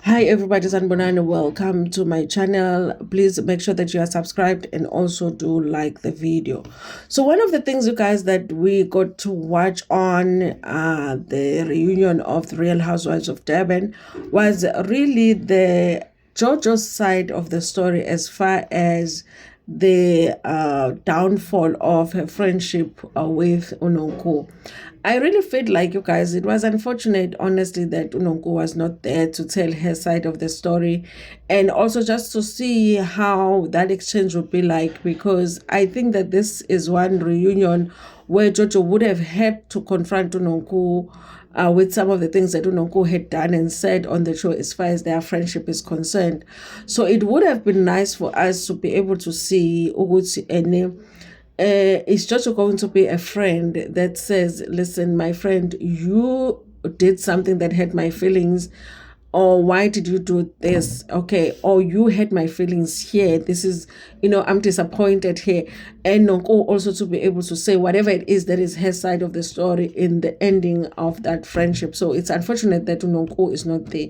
Hi everybody, Sanbonani. Welcome to my channel. Please make sure that you are subscribed and also do like the video. So one of the things, you guys, that we got to watch on the reunion of the Real Housewives of Durban was really the Jojo's side of the story, as far as the downfall of her friendship with Nonku. I really feel like, you guys, it was unfortunate, honestly, that Nonku was not there to tell her side of the story, and also just to see how that exchange would be like, because I think that this is one reunion where Jojo would have had to confront Nonku with some of the things that Nonku had done and said on the show as far as their friendship is concerned. So it would have been nice for us to be able to see Uguti Ene. Is Jojo going to be a friend that says, listen, my friend, you did something that hurt my feelings, or why did you do this? Okay, or you hurt my feelings here. This is, I'm disappointed here. And Nonko also to be able to say whatever it is that is her side of the story in the ending of that friendship. So it's unfortunate that Nonko is not there.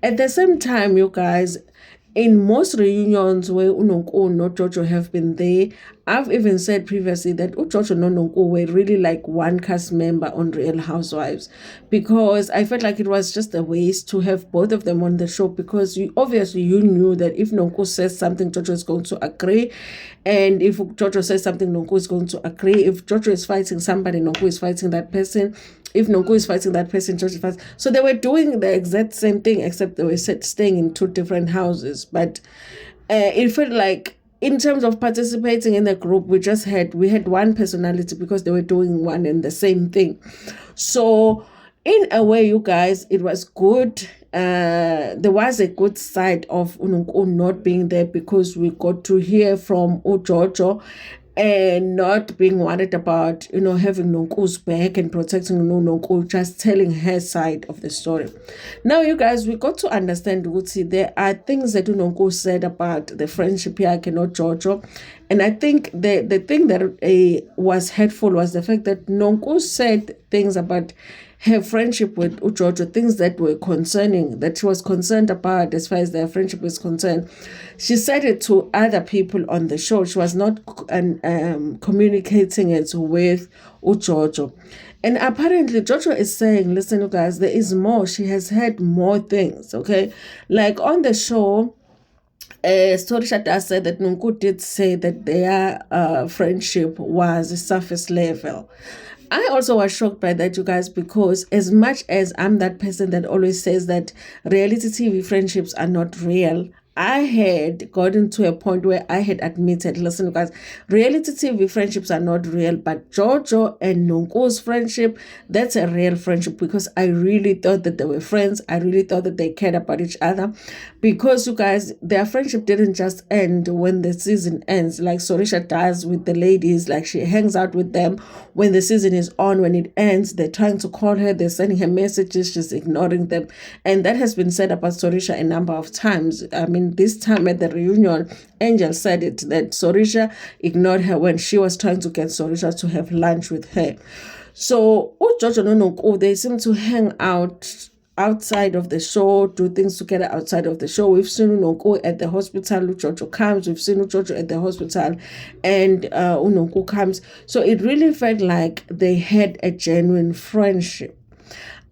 At the same time, you guys, in most reunions where Unonko and Jojo have been there, I've even said previously that Jojo and Nonko were really like one cast member on Real Housewives, because I felt like it was just a waste to have both of them on the show, because you knew that if Nonko says something, Jojo is going to agree, and if Jojo says something, Nonko is going to agree. If Jojo is fighting somebody, Nonko is fighting that person. If Nonko is fighting that person, Jojo is fighting. So they were doing the exact same thing, except they were staying in two different houses. But it felt like, in terms of participating in the group, we had one personality, because they were doing one and the same thing. So in a way, you guys, it was good. There was a good side of Ununku not being there, because we got to hear from Jojo and not being worried about, having Nonku's back and protecting Nonku, just telling her side of the story. Now, you guys, we got to understand, Guti, there are things that Nonku said about the friendship here, cannot Jojo. And I think the thing that was hurtful was the fact that Nonku said things about her friendship with Jojo, things that were concerning, that she was concerned about as far as their friendship is concerned. She said it to other people on the show. She was not communicating it with Jojo. And apparently Jojo is saying, listen, you guys, there is more. She has heard more things, okay? Like on the show, Storyshata said that Nonku did say that their friendship was surface level. I also was shocked by that, you guys, because as much as I'm that person that always says that reality TV friendships are not real, I had gotten to a point where I had admitted, listen, guys, reality TV friendships are not real, but Jojo and Nonku's friendship, that's a real friendship, because I really thought that they were friends. I really thought that they cared about each other, because, you guys, their friendship didn't just end when the season ends, like Sorisha does with the ladies. Like, she hangs out with them when the season is on. When it ends, they're trying to call her, they're sending her messages, she's ignoring them. And that has been said about Sorisha a number of times. I mean, this time at the reunion, Angel said it, that Sorisha ignored her when she was trying to get Sorisha to have lunch with her. So Jojo and Nonku, they seem to hang out outside of the show, do things together outside of the show. We've seen Nonku at the hospital, Jojo comes. We've seen Jojo at the hospital, and Nonku comes. So it really felt like they had a genuine friendship.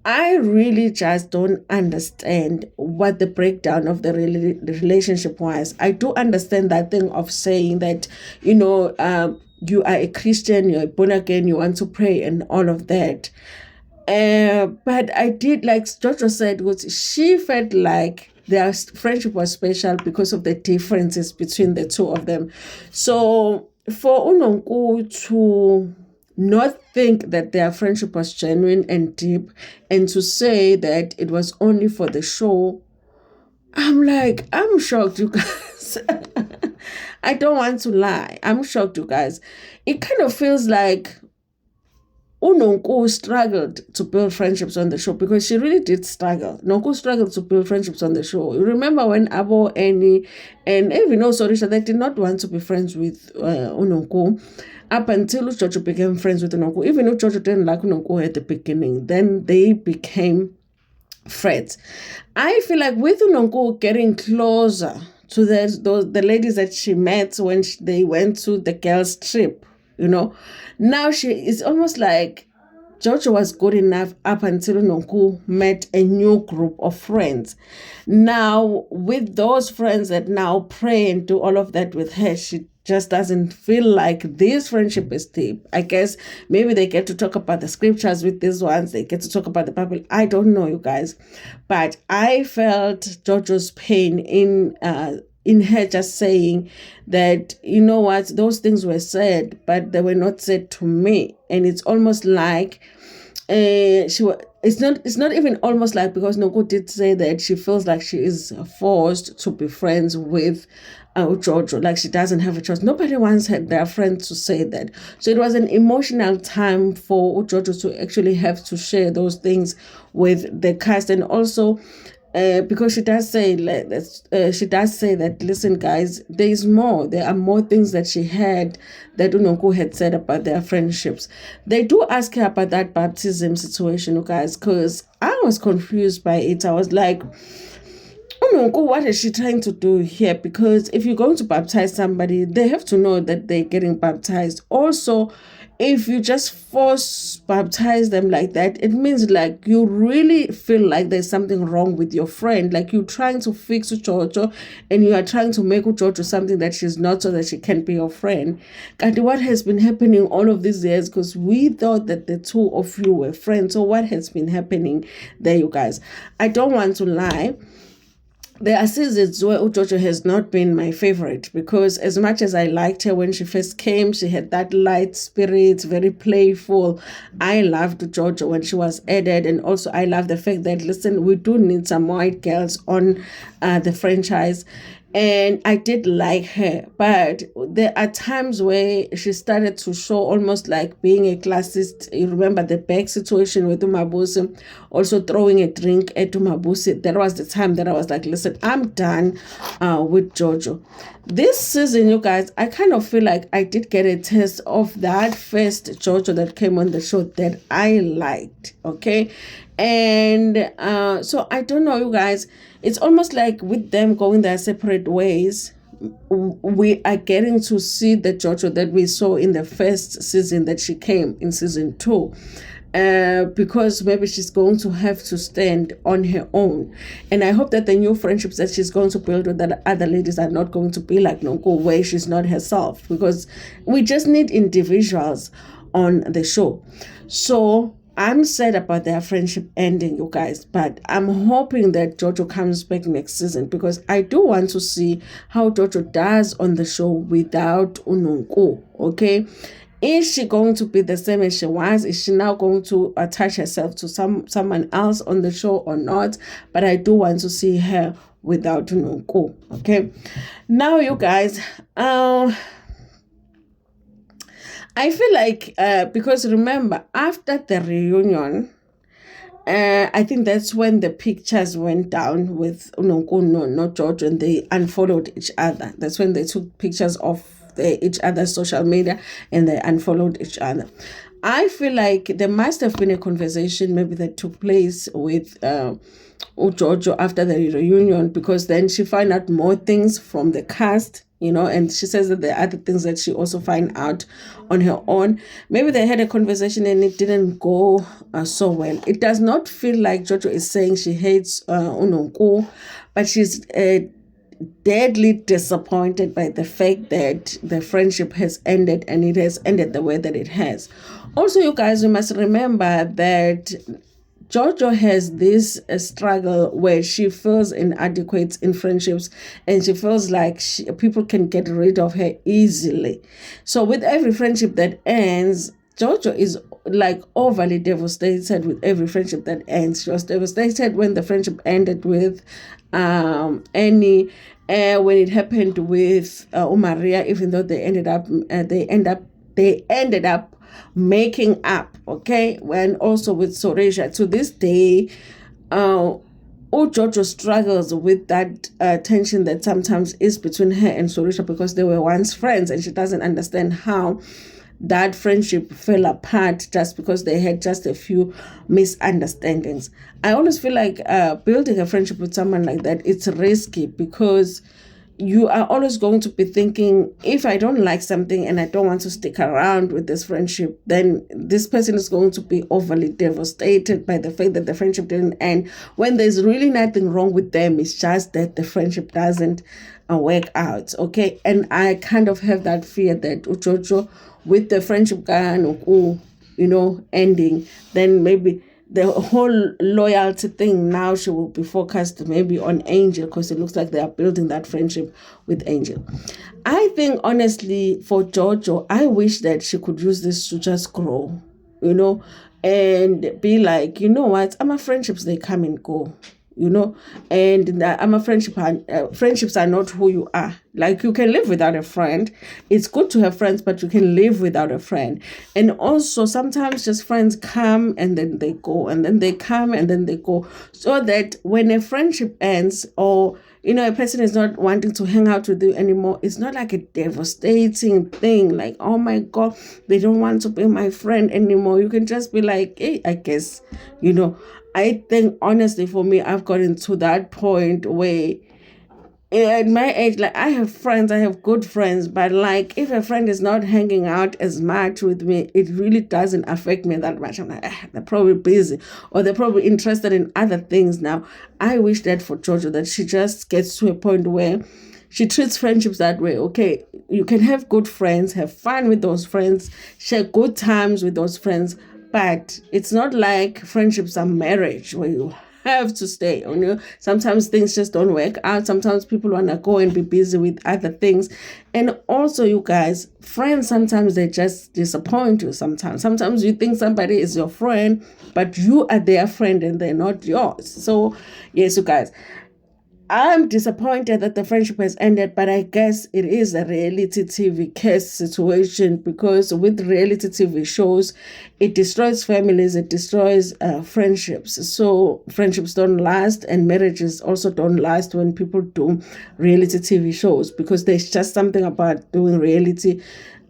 I really just don't understand what the breakdown of the relationship was. I do understand that thing of saying that, you are a Christian, you're born again, you want to pray and all of that. But I did, like Jojo said, she felt like their friendship was special because of the differences between the two of them. So for Unonku to not think that their friendship was genuine and deep, and to say that it was only for the show, I'm shocked, you guys. I don't want to lie. I'm shocked, you guys. It kind of feels like Nonku struggled to build friendships on the show, because she really did struggle. Nonku struggled to build friendships on the show. You remember when Abo, Annie, and even Sorisha, they did not want to be friends with Nonku up until Jojo became friends with Nonku. Even if Jojo didn't like Nonku at the beginning, then they became Fred. I feel like with Nonku getting closer to the ladies that she met when they went to the girls' trip, now she is almost like Jojo was good enough up until Nonku met a new group of friends. Now, with those friends that now pray and do all of that with her, she just doesn't feel like this friendship is deep. I guess maybe they get to talk about the scriptures with these ones. They get to talk about the Bible. I don't know, you guys. But I felt Jojo's pain in her just saying that, you know what, those things were said, but they were not said to me. And it's almost like it's not even almost like, because Nonku did say that she feels like she is forced to be friends with Jojo, like she doesn't have a choice. Nobody wants their friends to say that. So it was an emotional time for Jojo to actually have to share those things with the cast. And also because she does say that, listen guys, there is more. There are more things that she had that Nonku had said about their friendships. They do ask her about that baptism situation, you guys, because I was confused by it. I was like, Nonku, what is she trying to do here? Because if you're going to baptize somebody, they have to know that they're getting baptized. Also, if you just force baptize them like that, it means like you really feel like there's something wrong with your friend. Like you're trying to fix Jojo and you are trying to make Jojo something that she's not so that she can be your friend. And what has been happening all of these years, because we thought that the two of you were friends. So what has been happening there, you guys? I don't want to lie. There are seasons where Jojo has not been my favorite, because as much as I liked her when she first came, she had that light spirit, very playful. I loved Jojo when she was added, and also I love the fact that, listen, we do need some white girls on the franchise. And I did like her, but there are times where she started to show almost like being a classist. You remember the bag situation with Umabusi, also throwing a drink at Umabusi. That was the time that I was like, listen, I'm done with Jojo. This season, you guys, I kind of feel like I did get a taste of that first Jojo that came on the show that I liked, okay? And so I don't know, you guys, it's almost like with them going their separate ways, we are getting to see the Jojo that we saw in the first season that she came in season 2. Because maybe she's going to have to stand on her own. And I hope that the new friendships that she's going to build with the other ladies are not going to be like Nonku, where she's not herself, because we just need individuals on the show. So I'm sad about their friendship ending, you guys, but I'm hoping that Jojo comes back next season, because I do want to see how Jojo does on the show without Nonku, okay? Is she going to be the same as she was? Is she now going to attach herself to someone else on the show or not? But I do want to see her without Nonku, okay? Now, you guys, I feel like, because remember, after the reunion, I think that's when the pictures went down with Nonku, not George, and they unfollowed each other. That's when they took pictures of each other's social media and they unfollowed each other. I feel like there must have been a conversation maybe that took place with Jojo after the reunion, because then she found out more things from the cast, and she says that there are other things that she also find out on her own. Maybe they had a conversation and it didn't go so well. It does not feel like Jojo is saying she hates Nonku, but she's deadly disappointed by the fact that the friendship has ended, and it has ended the way that it has. Also, you guys, you must remember that Jojo has this struggle where she feels inadequate in friendships, and she feels like people can get rid of her easily. So with every friendship that ends, Jojo is like overly devastated with every friendship that ends. She was devastated when the friendship ended with Annie, when it happened with Maria, even though they ended up making up, okay? And also with Sorisha. To this day, Jojo struggles with that tension that sometimes is between her and Sorisha, because they were once friends, and she doesn't understand how that friendship fell apart just because they had just a few misunderstandings. I always feel like building a friendship with someone like that, it's risky because you are always going to be thinking, if I don't like something and I don't want to stick around with this friendship, then this person is going to be overly devastated by the fact that the friendship didn't end, when there's really nothing wrong with them. It's just that the friendship doesn't work out. Okay. And I kind of have that fear that Jojo, with the friendship guy, ending, then maybe the whole loyalty thing now she will be focused maybe on Angel, because it looks like they are building that friendship with Angel. I think honestly for Jojo, I wish that she could use this to just grow, and be like, what, our friendships, they come and go, and I'm a friendships are not who you are. Like, you can live without a friend. It's good to have friends, but you can live without a friend. And also sometimes just friends come and then they go, and then they come and then they go, so that when a friendship ends, or a person is not wanting to hang out with you anymore, it's not like a devastating thing, like, oh my God, they don't want to be my friend anymore. You can just be like, hey, I guess, I think honestly for me, I've gotten to that point where at my age, like, I have friends, I have good friends, but like, if a friend is not hanging out as much with me, it really doesn't affect me that much. I'm like, they're probably busy, or they're probably interested in other things now. I wish that for Jojo, that she just gets to a point where she treats friendships that way. Okay, you can have good friends, have fun with those friends, share good times with those friends, but it's not like friendships are marriage where you have to stay. Sometimes things just don't work out. Sometimes people want to go and be busy with other things. And also, you guys, friends, sometimes they just disappoint you. Sometimes you think somebody is your friend, but you are their friend and they're not yours. So yes, you guys, I'm disappointed that the friendship has ended, but I guess it is a reality TV case situation, because with reality TV shows, it destroys families, it destroys friendships. So friendships don't last, and marriages also don't last when people do reality TV shows, because there's just something about doing reality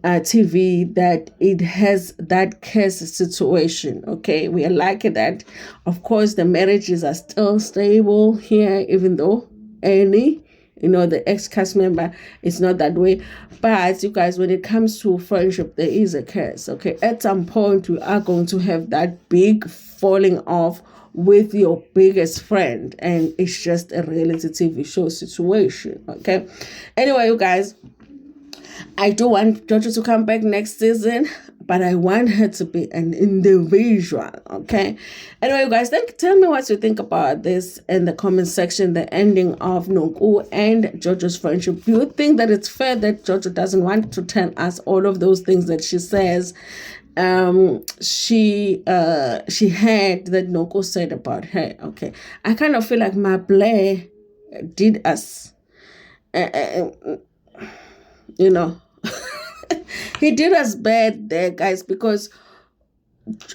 TV that it has that case situation. Okay, we are lucky that, of course, the marriages are still stable here, even though any the ex-cast member is not that way. But you guys, when it comes to friendship, there is a curse. Okay, at some point we are going to have that big falling off with your biggest friend, and it's just a reality TV show situation. Okay, anyway, you guys, I do want Jojo to come back next season, but I want her to be an individual, okay? Anyway, you guys, tell me what you think about this in the comment section, the ending of Nonku and Jojo's friendship. Do you think that it's fair that Jojo doesn't want to tell us all of those things that she says she heard that Nonku said about her? Okay, I kind of feel like my Blair did us, he did us bad there, guys, because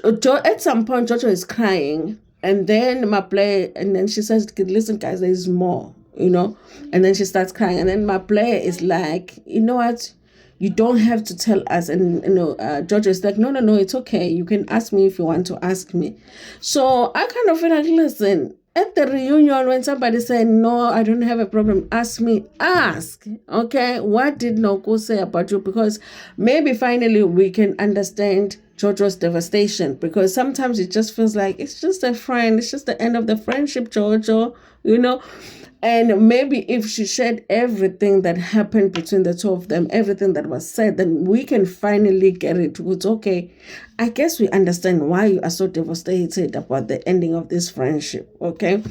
at some point Jojo is crying, and then Maple, and then she says, listen guys, there's more, and then she starts crying, and then Maple is like, you know what, you don't have to tell us. And Jojo is like, no, it's okay, you can ask me if you want to ask me. So I kind of feel like, listen, at the reunion, when somebody said, no, I don't have a problem, ask me, okay, what did Nonku say about you? Because maybe finally we can understand Jojo's devastation, because sometimes it just feels like it's just a friend, it's just the end of the friendship, Jojo, And maybe if she shared everything that happened between the two of them, everything that was said, then we can finally get it. It's okay. I guess we understand why you are so devastated about the ending of this friendship. Okay.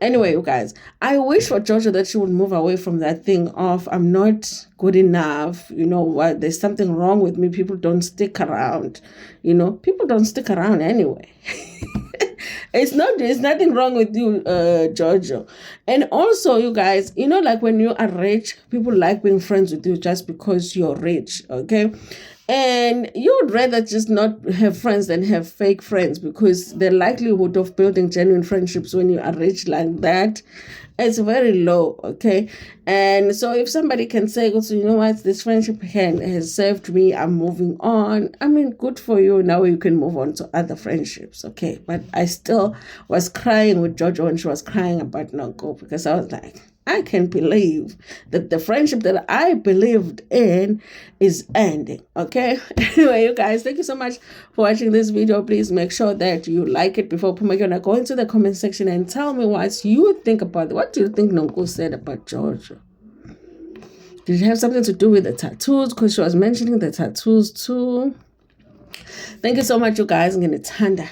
Anyway, you guys, I wish for Jojo that she would move away from that thing of, I'm not good enough. What? There's something wrong with me. People don't stick around. People don't stick around anyway. There's nothing wrong with you, Jojo. And also, you guys, like when you are rich, people like being friends with you just because you're rich, okay? And you would rather just not have friends than have fake friends, because the likelihood of building genuine friendships when you are rich like that, It's very low, okay? And so if somebody can say, also, you know what, this friendship has served me, I'm moving on. I mean, good for you. Now you can move on to other friendships, okay? But I still was crying with Jojo when she was crying about Nonku, because I was like, I can't believe that the friendship that I believed in is ending, okay? Anyway, you guys, thank you so much for watching this video. Please make sure that you like it before Pumagona. Go into the comment section and tell me what you think about it. What do you think Nonku said about Jojo? Did it have something to do with the tattoos? Because she was mentioning the tattoos too. Thank you so much, you guys. I'm going to tanda.